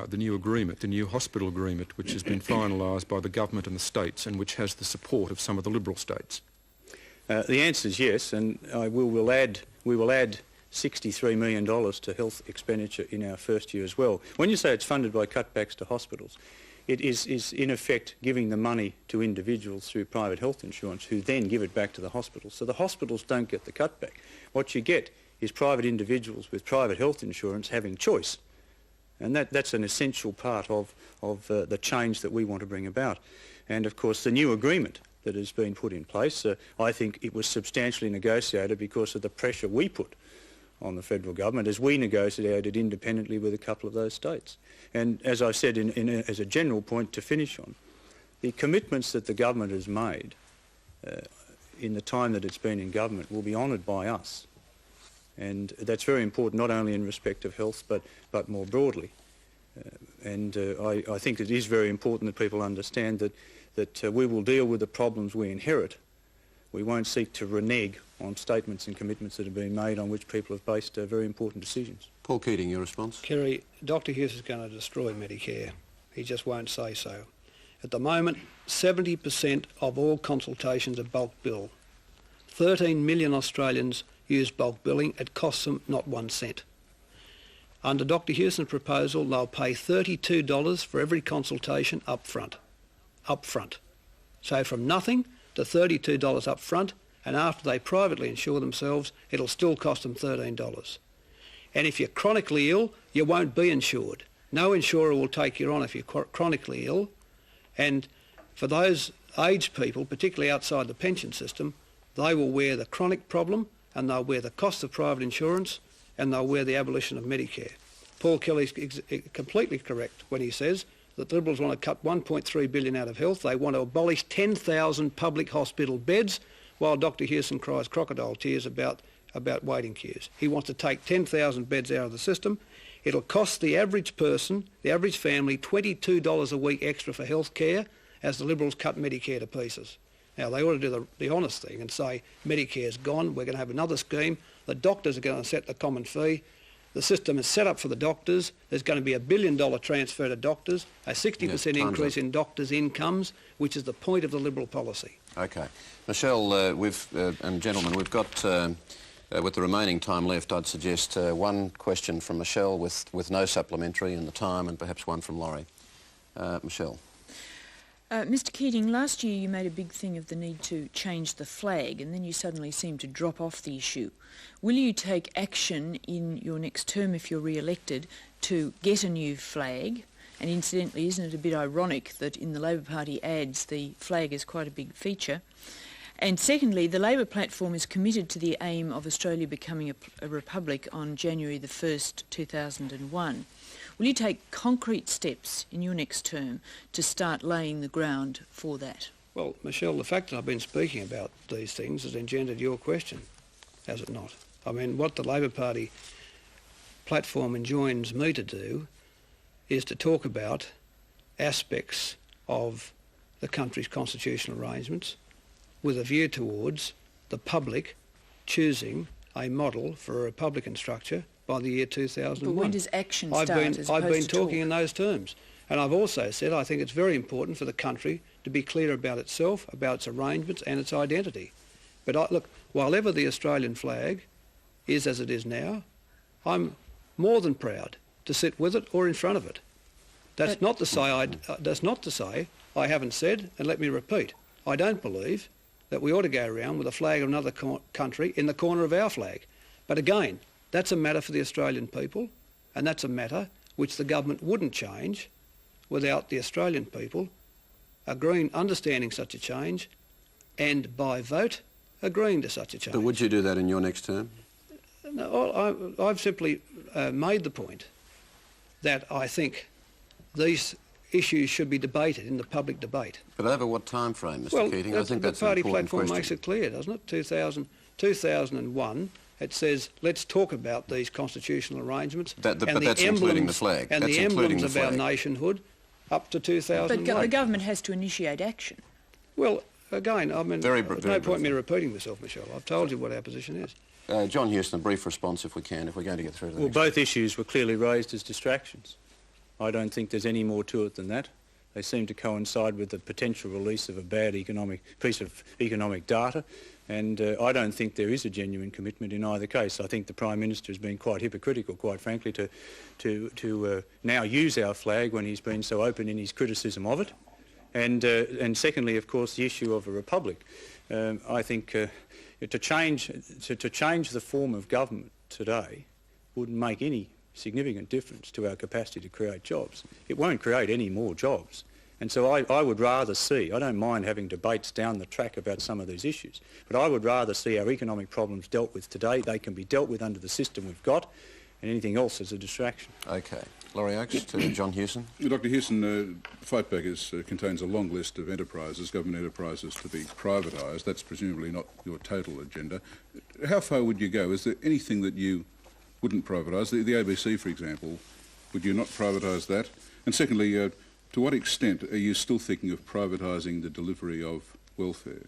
the new agreement, the new hospital agreement, which has been finalised by the government and the states and which has the support of some of the Liberal states? The answer is yes, and we will add $63 million to health expenditure in our first year as well. When you say it's funded by cutbacks to hospitals, it is in effect giving the money to individuals through private health insurance who then give it back to the hospitals. So the hospitals don't get the cutback. What you get is private individuals with private health insurance having choice. And that's an essential part of the change that we want to bring about. And of course the new agreement that has been put in place, I think it was substantially negotiated because of the pressure we put on the federal government as we negotiated independently with a couple of those states. And as I said as a general point to finish on, the commitments that the government has made in the time that it's been in government will be honoured by us. And that's very important, not only in respect of health, but more broadly. I think it is very important that people understand that we will deal with the problems we inherit. We won't seek to renege on statements and commitments that have been made on which people have based very important decisions. Paul Keating, your response? Kerry, Dr. Hewson is going to destroy Medicare. He just won't say so. At the moment, 70% of all consultations are bulk bill. 13 million Australians use bulk billing. It costs them not 1 cent. Under Dr. Hewson's proposal, they'll pay $32 for every consultation up front. So from nothing to $32 up front, and after they privately insure themselves, it'll still cost them $13. And if you're chronically ill, you won't be insured. No insurer will take you on if you're chronically ill. And for those aged people, particularly outside the pension system, they will wear the chronic problem, and they'll wear the cost of private insurance, and they'll wear the abolition of Medicare. Paul Kelly's completely correct when he says that the Liberals want to cut $1.3 billion out of health. They want to abolish 10,000 public hospital beds, while Dr. Hewson cries crocodile tears about waiting queues. He wants to take 10,000 beds out of the system. It'll cost the average person, the average family, $22 a week extra for health care as the Liberals cut Medicare to pieces. Now, they ought to do the honest thing and say Medicare's gone, we're going to have another scheme, the doctors are going to set the common fee, the system is set up for the doctors, there's going to be $1 billion transfer to doctors, a 60% increase in doctors' incomes, which is the point of the Liberal policy. OK. Michelle, and gentlemen, we've got, with the remaining time left, I'd suggest one question from Michelle with no supplementary in the time, and perhaps one from Laurie. Michelle. Mr. Keating, last year you made a big thing of the need to change the flag, and then you suddenly seemed to drop off the issue. Will you take action in your next term, if you're re-elected, to get a new flag? And incidentally, isn't it a bit ironic that in the Labor Party ads the flag is quite a big feature? And secondly, the Labor platform is committed to the aim of Australia becoming a republic on January the 1st, 2001. Will you take concrete steps in your next term to start laying the ground for that? Well, Michelle, the fact that I've been speaking about these things has engendered your question, has it not? I mean, what the Labor Party platform enjoins me to do is to talk about aspects of the country's constitutional arrangements with a view towards the public choosing a model for a republican structure by the year 2001. But when does action start I've been talking in those terms. And I've also said I think it's very important for the country to be clear about itself, about its arrangements and its identity. But look, while ever the Australian flag is as it is now, I'm more than proud to sit with it or in front of it. That's not to say I haven't said, and let me repeat, I don't believe that we ought to go around with a flag of another country in the corner of our flag. But again, that's a matter for the Australian people, and that's a matter which the government wouldn't change without the Australian people agreeing, understanding such a change, and by vote agreeing to such a change. But would you do that in your next term? No, I've simply made the point that I think these issues should be debated in the public debate. But over what time frame, Mr. Keating? I think that's the party an important platform question. makes it clear, doesn't it? 2001, it says, let's talk about these constitutional arrangements. But that's including the flag. And the emblems of our nationhood up to 2001. But the government has to initiate action. Well, again, I mean, there's no point in me repeating myself, Michelle. I've told you what our position is. John Hewson, a brief response if we can, if we're going to get through to the next both issues were clearly raised as distractions. I don't think there's any more to it than that. They seem to coincide with the potential release of a bad piece of economic data, and I don't think there is a genuine commitment in either case. I think the Prime Minister has been quite hypocritical, quite frankly, to now use our flag when he's been so open in his criticism of it. And secondly, of course, the issue of a republic. I think to change the form of government today wouldn't make any significant difference to our capacity to create jobs. It won't create any more jobs. And so I would rather see, I don't mind having debates down the track about some of these issues, but I would rather see our economic problems dealt with today. They can be dealt with under the system we've got, and anything else is a distraction. OK. Laurie Oakes to John Hewson. Dr Hewson, Fightback contains a long list of enterprises, government enterprises, to be privatised. That's presumably not your total agenda. How far would you go? Is there anything that you wouldn't privatise? The ABC, for example, would you not privatise that? And secondly, to what extent are you still thinking of privatising the delivery of welfare?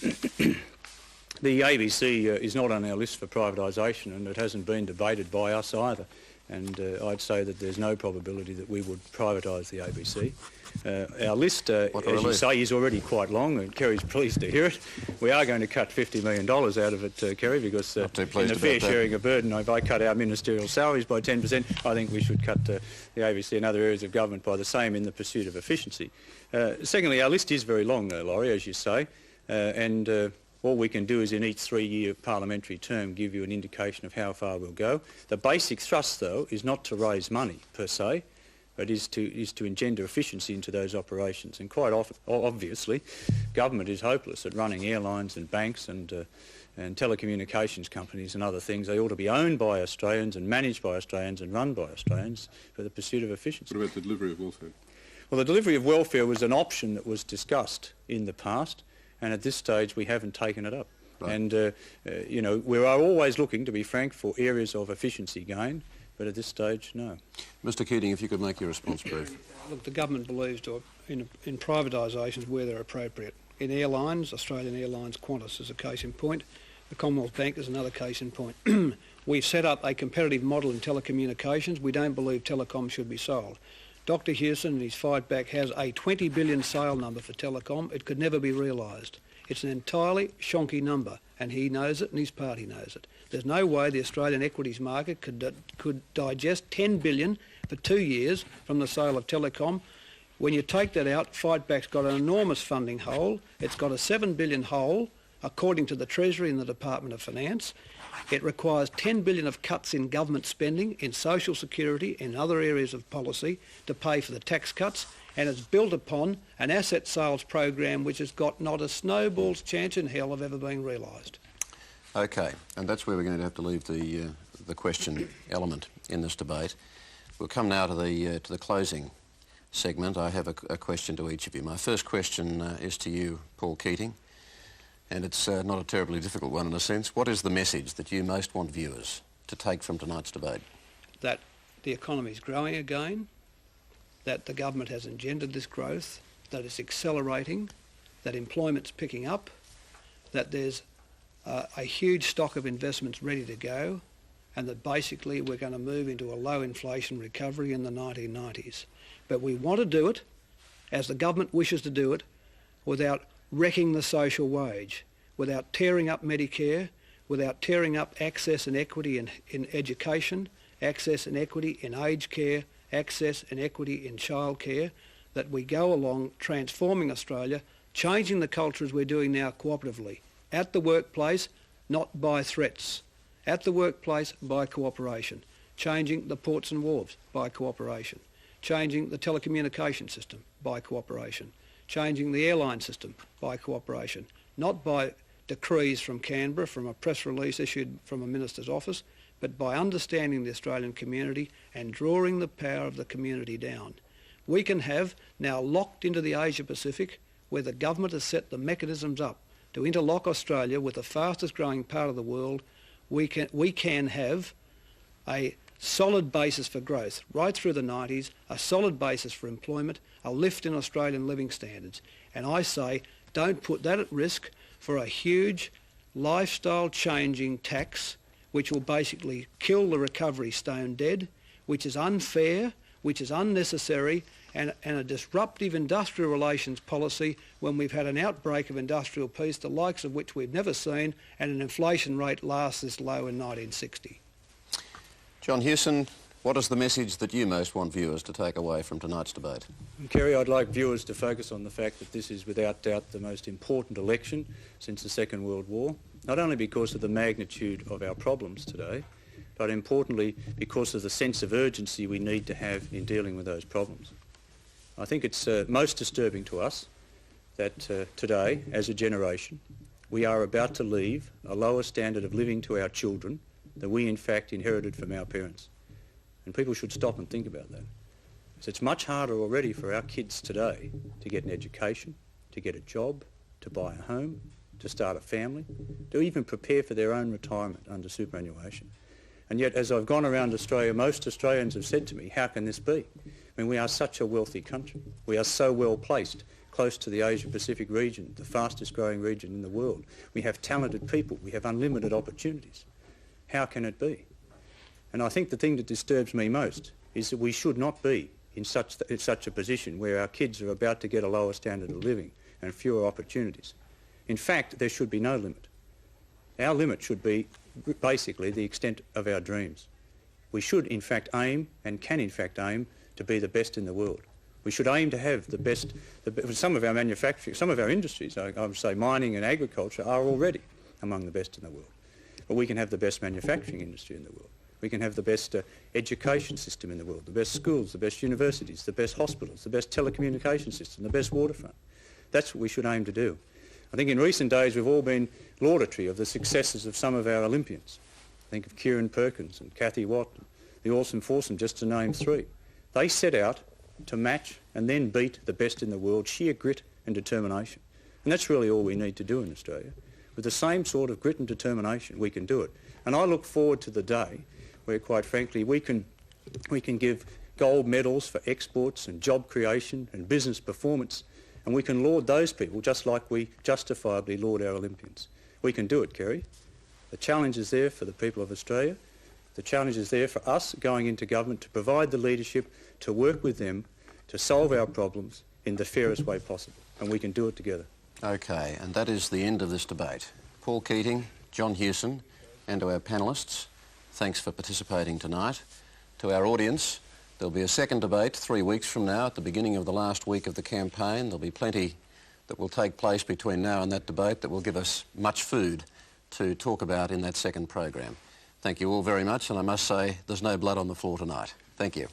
The ABC is not on our list for privatisation, and it hasn't been debated by us either. And I'd say that there's no probability that we would privatise the ABC. Our list, as you say, is already quite long, and Kerry's pleased to hear it. We are going to cut $50 million out of it, Kerry, because in the fair sharing of burden, if I cut our ministerial salaries by 10%, I think we should cut the ABC and other areas of government by the same in the pursuit of efficiency. Secondly, our list is very long, Laurie, as you say, and all we can do is in each 3-year parliamentary term give you an indication of how far we'll go. The basic thrust, though, is not to raise money per se, but is to engender efficiency into those operations. And quite obviously, government is hopeless at running airlines and banks and telecommunications companies and other things. They ought to be owned by Australians and managed by Australians and run by Australians for the pursuit of efficiency. What about the delivery of welfare? Well, the delivery of welfare was an option that was discussed in the past, and at this stage we haven't taken it up. Right. And, you know, we are always looking, to be frank, for areas of efficiency gain, but at this stage, no. Mr Keating, if you could make your response brief. Look, the government believes in privatisations where they're appropriate. In airlines, Australian Airlines, Qantas is a case in point. The Commonwealth Bank is another case in point. We've set up a competitive model in telecommunications. We don't believe telecom should be sold. Dr Hewson, in his fight back, has a 20 billion sale number for telecom. It could never be realised. It's an entirely shonky number, and he knows it and his party knows it. There's no way the Australian equities market could digest 10 billion for 2 years from the sale of telecom. When you take that out, Fightback's got an enormous funding hole. It's got a 7 billion hole, according to the Treasury and the Department of Finance. It requires 10 billion of cuts in government spending, in social security, in other areas of policy, to pay for the tax cuts. and it's built upon an asset sales program which has got not a snowball's chance in hell of ever being realised. Okay, and that's where we're going to have to leave the question element in this debate. We'll come now to the closing segment. I have a question to each of you. My first question is to you, Paul Keating, and it's not a terribly difficult one in a sense. What is the message that you most want viewers to take from tonight's debate? That the economy is growing again, that the government has engendered this growth, that it's accelerating, that employment's picking up, that there's a huge stock of investments ready to go, and that basically we're going to move into a low inflation recovery in the 1990s. But we want to do it, as the government wishes to do it, without wrecking the social wage, without tearing up Medicare, without tearing up access and equity in education, access and equity in aged care, access and equity in childcare, that we go along transforming Australia, changing the culture as we're doing now cooperatively. At the workplace, not by threats. At the workplace, by cooperation. Changing the ports and wharves, by cooperation. Changing the telecommunication system, by cooperation. Changing the airline system, by cooperation. Not by decrees from Canberra, from a press release issued from a minister's office, but by understanding the Australian community and drawing the power of the community down. We can have now locked into the Asia Pacific, where the government has set the mechanisms up to interlock Australia with the fastest growing part of the world. We can have a solid basis for growth right through the 90s, a solid basis for employment, a lift in Australian living standards. And I say, don't put that at risk for a huge lifestyle changing tax which will basically kill the recovery stone dead, which is unfair, which is unnecessary, and a disruptive industrial relations policy when we've had an outbreak of industrial peace, the likes of which we've never seen, and an inflation rate last this low in 1960. John Hewson, what is the message that you most want viewers to take away from tonight's debate? Kerry, I'd like viewers to focus on the fact that this is without doubt the most important election since the Second World War, not only because of the magnitude of our problems today, but importantly because of the sense of urgency we need to have in dealing with those problems. I think it's most disturbing to us that today, as a generation, we are about to leave a lower standard of living to our children than we in fact inherited from our parents. And people should stop and think about that. So it's much harder already for our kids today to get an education, to get a job, to buy a home, to start a family, to even prepare for their own retirement under superannuation. And yet, as I've gone around Australia, most Australians have said to me, how can this be? I mean, we are such a wealthy country. We are so well placed, close to the Asia-Pacific region, the fastest growing region in the world. We have talented people. We have unlimited opportunities. How can it be? And I think the thing that disturbs me most is that we should not be in such a position where our kids are about to get a lower standard of living and fewer opportunities. In fact, there should be no limit. Our limit should be basically the extent of our dreams. We should in fact aim, and can in fact aim, to be the best in the world. We should aim to have the best. Some of our manufacturing, some of our industries, I would say mining and agriculture, are already among the best in the world. But we can have the best manufacturing industry in the world. We can have the best education system in the world, the best schools, the best universities, the best hospitals, the best telecommunication system, the best waterfront. That's what we should aim to do. I think in recent days we've all been laudatory of the successes of some of our Olympians. Think of Kieran Perkins and Kathy Watt, the awesome foursome, just to name three. They set out to match and then beat the best in the world, sheer grit and determination. And that's really all we need to do in Australia. With the same sort of grit and determination, we can do it. And I look forward to the day where, quite frankly, we can give gold medals for exports and job creation and business performance, and we can laud those people just like we justifiably laud our Olympians. We can do it, Kerry. The challenge is there for the people of Australia. The challenge is there for us going into government to provide the leadership to work with them to solve our problems in the fairest way possible, and we can do it together. Okay, and that is the end of this debate. Paul Keating, John Hewson, and to our panellists, thanks for participating tonight. To our audience, there'll be a second debate 3 weeks from now at the beginning of the last week of the campaign. There'll be plenty that will take place between now and that debate that will give us much food to talk about in that second program. Thank you all very much, and I must say there's no blood on the floor tonight. Thank you.